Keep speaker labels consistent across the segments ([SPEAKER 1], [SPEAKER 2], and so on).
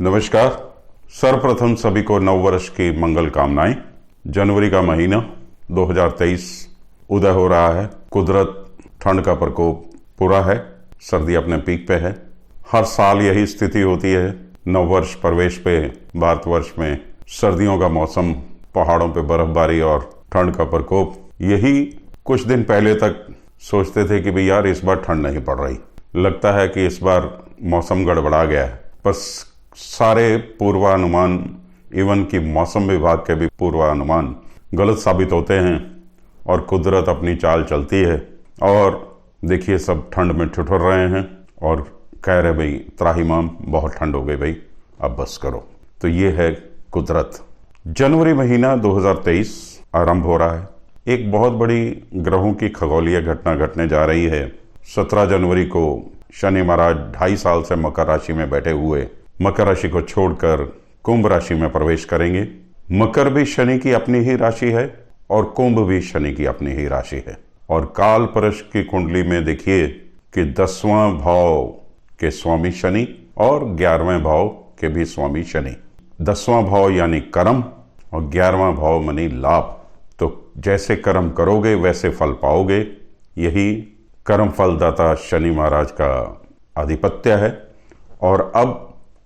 [SPEAKER 1] नमस्कार। सर्वप्रथम सभी को नव वर्ष की मंगल कामनाएं। जनवरी का महीना 2023 उदय हो रहा है। कुदरत ठंड का प्रकोप पूरा है, सर्दी अपने पीक पे है। हर साल यही स्थिति होती है। नव वर्ष प्रवेश पे भारतवर्ष में सर्दियों का मौसम, पहाड़ों पे बर्फबारी और ठंड का प्रकोप। यही कुछ दिन पहले तक सोचते थे कि भाई यार इस बार ठंड नहीं पड़ रही, लगता है कि इस बार मौसम गड़बड़ा गया है। पर सारे पूर्वानुमान, इवन कि मौसम विभाग के भी पूर्वानुमान गलत साबित होते हैं और कुदरत अपनी चाल चलती है। और देखिए सब ठंड में ठिठुर रहे हैं और कह रहे भाई त्राहिमाम बहुत ठंड हो गई भाई, अब बस करो। तो ये है कुदरत। जनवरी महीना 2023 आरंभ हो रहा है। एक बहुत बड़ी ग्रहों की खगोलीय घटना घटने जा रही है। 17 जनवरी को शनि महाराज 2.5 साल से मकर राशि में बैठे हुए मकर राशि को छोड़कर कुंभ राशि में प्रवेश करेंगे। मकर भी शनि की अपनी ही राशि है और कुंभ भी शनि की अपनी ही राशि है। और काल परश की कुंडली में देखिए कि 10वां भाव के स्वामी शनि और 11वें भाव के भी स्वामी शनि। 10वां भाव यानी कर्म और 11वां भाव मानी लाभ। तो जैसे कर्म करोगे वैसे फल पाओगे। यही कर्म फलदाता शनि महाराज का आधिपत्य है। और अब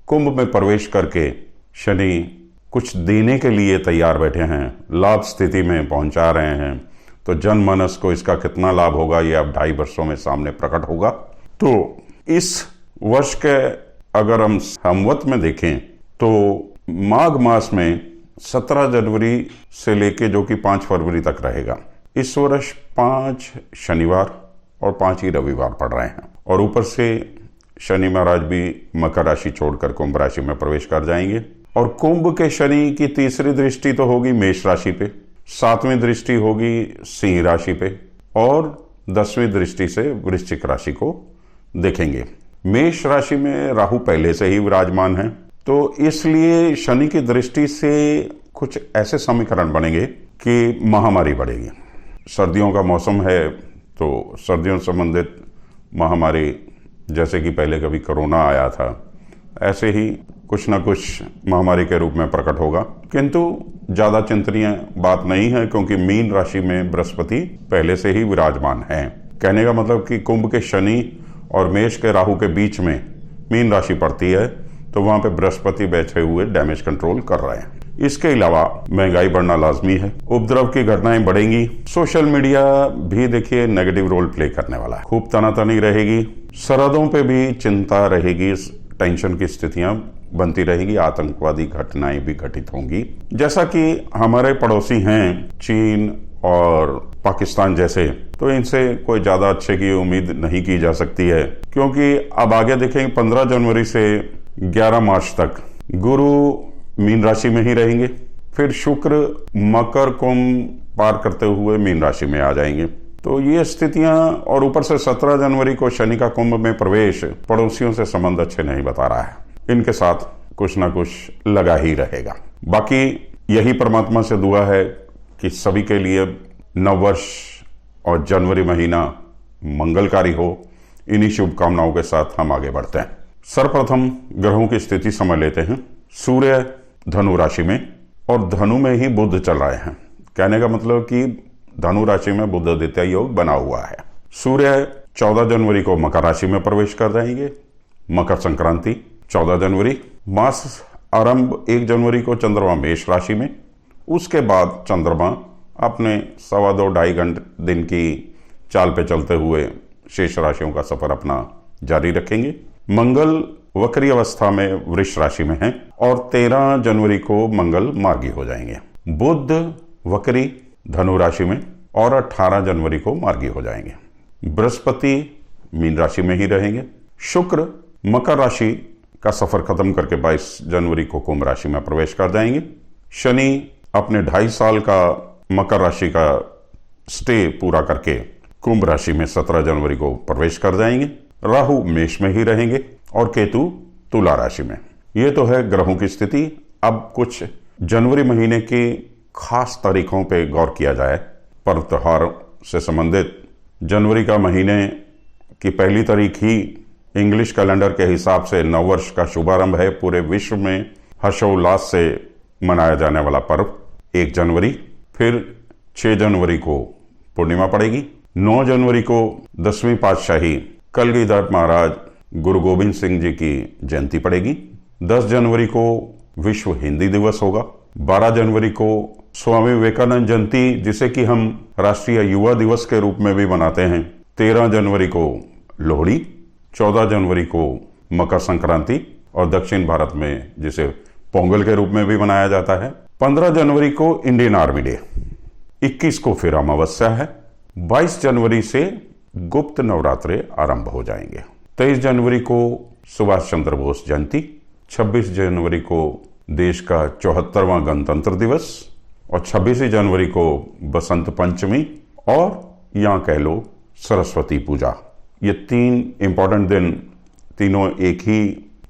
[SPEAKER 1] कुंभ में प्रवेश करके शनि कुछ देने के लिए तैयार बैठे हैं, लाभ स्थिति में पहुंचा रहे हैं। तो जनमानस को इसका कितना लाभ होगा ये अब 2.5 वर्षों में सामने प्रकट होगा। तो इस वर्ष के अगर हम संवत में देखें तो माघ मास में 17 जनवरी से लेके जो कि 5 फरवरी तक रहेगा। इस वर्ष 5 शनिवार और 5 ही रविवार पड़ रहे हैं। और ऊपर से शनि महाराज भी मकर राशि छोड़कर कुंभ राशि में प्रवेश कर जाएंगे। और कुंभ के शनि की तीसरी दृष्टि तो होगी मेष राशि पे, 7वीं दृष्टि होगी सिंह राशि पे और 10वीं दृष्टि से वृश्चिक राशि को देखेंगे। मेष राशि में राहु पहले से ही विराजमान है, तो इसलिए शनि की दृष्टि से कुछ ऐसे समीकरण बनेंगे कि महामारी बढ़ेगी। सर्दियों का मौसम है तो सर्दियों संबंधित महामारी, जैसे कि पहले कभी कोरोना आया था, ऐसे ही कुछ ना कुछ महामारी के रूप में प्रकट होगा। किंतु ज्यादा चिंतनीय बात नहीं है क्योंकि मीन राशि में बृहस्पति पहले से ही विराजमान है। कहने का मतलब कि कुंभ के शनि और मेष के राहु के बीच में मीन राशि पड़ती है, तो वहां पे बृहस्पति बैठे हुए डैमेज कंट्रोल कर रहे हैं। इसके अलावा महंगाई बढ़ना लाजमी है, उपद्रव की घटनाएं बढ़ेंगी। सोशल मीडिया भी देखिए नेगेटिव रोल प्ले करने वाला है, खूब तनातनी रहेगी। सरहदों पे भी चिंता रहेगी, टेंशन की स्थितियां बनती रहेगी, आतंकवादी घटनाएं भी घटित होंगी। जैसा कि हमारे पड़ोसी हैं चीन और पाकिस्तान जैसे, तो इनसे कोई ज्यादा अच्छे की उम्मीद नहीं की जा सकती है। क्योंकि अब आगे देखेंगे 15 जनवरी से 11 मार्च तक गुरु मीन राशि में ही रहेंगे। फिर शुक्र मकर कुंभ पार करते हुए मीन राशि में आ जाएंगे। तो ये स्थितियां, और ऊपर से 17 जनवरी को शनि का कुंभ में प्रवेश पड़ोसियों से संबंध अच्छे नहीं बता रहा है। इनके साथ कुछ ना कुछ लगा ही रहेगा। बाकी यही परमात्मा से दुआ है कि सभी के लिए नववर्ष और जनवरी महीना मंगलकारी हो। इन्हीं शुभकामनाओं के साथ हम आगे बढ़ते हैं। सर्वप्रथम ग्रहों की स्थिति समझ लेते हैं। सूर्य धनु राशि में और धनु में ही बुध चल रहे हैं। कहने का मतलब कि धनु राशि में बुध आदित्य योग बना हुआ है। सूर्य 14 जनवरी को मकर राशि में प्रवेश कर जाएंगे। मकर संक्रांति 14 जनवरी। मास आरंभ 1 जनवरी को चंद्रमा मेष राशि में। उसके बाद चंद्रमा अपने 2.25 घंटे दिन की चाल पे चलते हुए शेष राशियों का सफर अपना जारी रखेंगे। मंगल वक्री अवस्था में वृष राशि में है और 13 जनवरी को मंगल मार्गी हो जाएंगे। बुध वक्री धनु राशि में और 18 जनवरी को मार्गी हो जाएंगे। बृहस्पति मीन राशि में ही रहेंगे। शुक्र मकर राशि का सफर खत्म करके 22 जनवरी को कुंभ राशि में प्रवेश कर जाएंगे। शनि अपने 2.5 साल का मकर राशि का स्टे पूरा करके कुंभ राशि में 17 जनवरी को प्रवेश कर जाएंगे। राहु मेष में ही रहेंगे और केतु तुला राशि में। ये तो है ग्रहों की स्थिति। अब कुछ जनवरी महीने की खास तारीखों पे गौर किया जाए। पर्व त्योहार से संबंधित जनवरी का महीने की पहली तारीख ही इंग्लिश कैलेंडर के हिसाब से नववर्ष का शुभारंभ है। पूरे विश्व में हर्षोल्लास से मनाया जाने वाला पर्व 1 जनवरी, फिर 6 जनवरी को पूर्णिमा पड़ेगी, 9 जनवरी को 10वीं पातशाही कलगीधर महाराज गुरु गोविंद सिंह जी की जयंती पड़ेगी, 10 जनवरी को विश्व हिंदी दिवस होगा, 12 जनवरी को स्वामी विवेकानंद जयंती जिसे कि हम राष्ट्रीय युवा दिवस के रूप में भी मनाते हैं, 13 जनवरी को लोहड़ी, 14 जनवरी को मकर संक्रांति और दक्षिण भारत में जिसे पोंगल के रूप में भी मनाया जाता है, 15 जनवरी को इंडियन आर्मी डे, 21 को फिर अमावस्या है, 22 जनवरी से गुप्त नवरात्रे आरंभ हो जाएंगे, 23 जनवरी को सुभाष चंद्र बोस जयंती, 26 जनवरी को देश का 74वां गणतंत्र दिवस और 26 जनवरी को बसंत पंचमी और या कह लो सरस्वती पूजा। ये 3 इंपॉर्टेंट दिन तीनों एक ही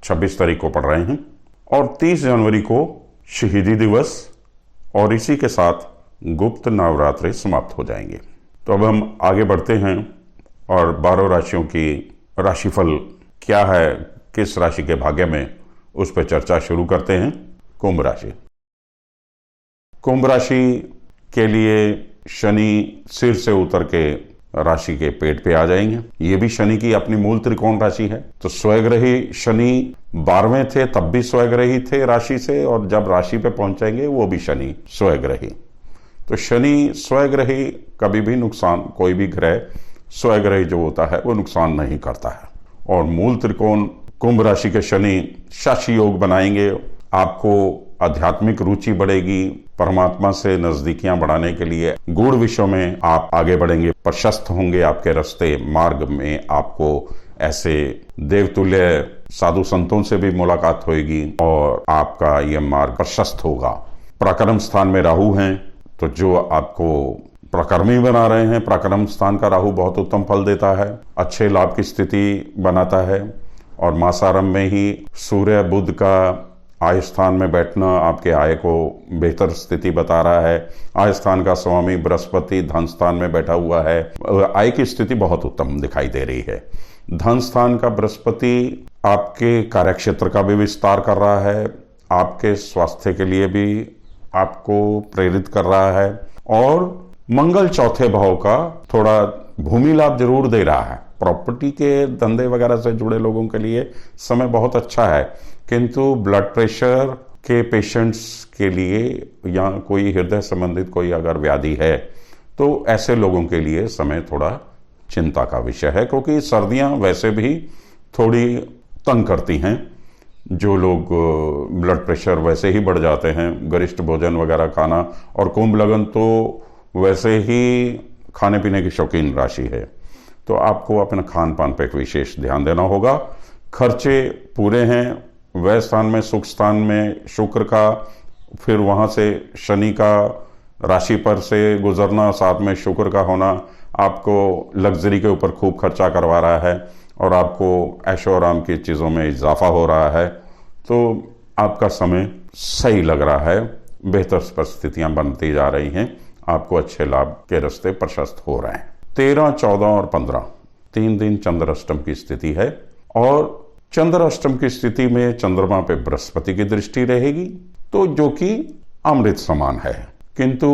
[SPEAKER 1] 26 तारीख को पड़ रहे हैं और 30 जनवरी को शहीदी दिवस और इसी के साथ गुप्त नवरात्रे समाप्त हो जाएंगे। तो अब हम आगे बढ़ते हैं और 12 राशियों की राशिफल क्या है, किस राशि के भाग्य में, उस पर चर्चा शुरू करते हैं। कुंभ राशि। कुंभ राशि के लिए शनि सिर से उतर के राशि के पेट पे आ जाएंगे। ये भी शनि की अपनी मूल त्रिकोण राशि है। तो स्वग्रही शनि 12वें थे तब भी स्वग्रही थे राशि से, और जब राशि पे पहुंचेंगे वो भी शनि स्वग्रही। तो शनि स्वग्रही कभी भी नुकसान, कोई भी ग्रह स्वग्रही जो होता है वो नुकसान नहीं करता है। और मूल त्रिकोण कुंभ राशि के शनि शाशी योग बनाएंगे। आपको आध्यात्मिक रुचि बढ़ेगी, परमात्मा से नजदीकियां बढ़ाने के लिए गूढ़ विषयों में आप आगे बढ़ेंगे, प्रशस्त होंगे आपके रास्ते। मार्ग में आपको ऐसे देवतुल्य साधु संतों से भी मुलाकात होगी और आपका यह मार्ग प्रशस्त होगा। पराक्रम स्थान में राहु हैं, तो जो आपको प्रकर्मी बना रहे हैं, पराक्रम स्थान का राहु बहुत उत्तम फल देता है, अच्छे लाभ की स्थिति बनाता है। और मासारंभ में ही सूर्य बुध का आय स्थान में बैठना आपके आय को बेहतर स्थिति बता रहा है। आय स्थान का स्वामी बृहस्पति धन स्थान में बैठा हुआ है, आय की स्थिति बहुत उत्तम दिखाई दे रही है। धन स्थान का बृहस्पति आपके कार्यक्षेत्र का भी विस्तार कर रहा है, आपके स्वास्थ्य के लिए भी आपको प्रेरित कर रहा है। और मंगल चौथे भाव का थोड़ा भूमि लाभ जरूर दे रहा है। प्रॉपर्टी के धंधे वगैरह से जुड़े लोगों के लिए समय बहुत अच्छा है, किंतु ब्लड प्रेशर के पेशेंट्स के लिए या कोई हृदय संबंधित कोई अगर व्याधि है तो ऐसे लोगों के लिए समय थोड़ा चिंता का विषय है, क्योंकि सर्दियां वैसे भी थोड़ी तंग करती हैं। जो लोग ब्लड प्रेशर वैसे ही बढ़ जाते हैं, गरिष्ठ भोजन वगैरह खाना, और कुंभ लगन तो वैसे ही खाने पीने की शौकीन राशि है, तो आपको अपना खान पान पर विशेष ध्यान देना होगा। खर्चे पूरे हैं। व्यय स्थान में सुख स्थान में शुक्र का, फिर वहां से शनि का राशि पर से गुजरना, साथ में शुक्र का होना आपको लग्जरी के ऊपर खूब खर्चा करवा रहा है और आपको ऐशो आराम की चीज़ों में इजाफा हो रहा है। तो आपका समय सही लग रहा है, बेहतर परिस्थितियां बनती जा रही हैं, आपको अच्छे लाभ के रास्ते प्रशस्त हो रहे हैं। 13, 14 और 15 3 दिन चंद्र अष्टम की स्थिति है, और चंद्र अष्टम की स्थिति में चंद्रमा पे बृहस्पति की दृष्टि रहेगी, तो जो कि अमृत समान है, किंतु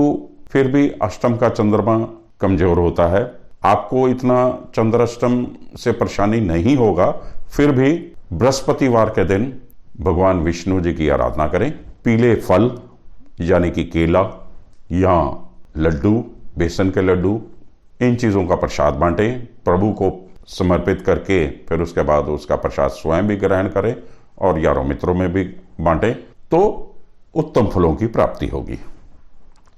[SPEAKER 1] फिर भी अष्टम का चंद्रमा कमजोर होता है। आपको इतना चंद्र अष्टम से परेशानी नहीं होगा, फिर भी बृहस्पतिवार के दिन भगवान विष्णु जी की आराधना करें। पीले फल यानी कि केला या लड्डू, बेसन के लड्डू, इन चीजों का प्रसाद बांटें, प्रभु को समर्पित करके फिर उसके बाद उसका प्रसाद स्वयं भी ग्रहण करें और यारों मित्रों में भी बांटें, तो उत्तम फलों की प्राप्ति होगी।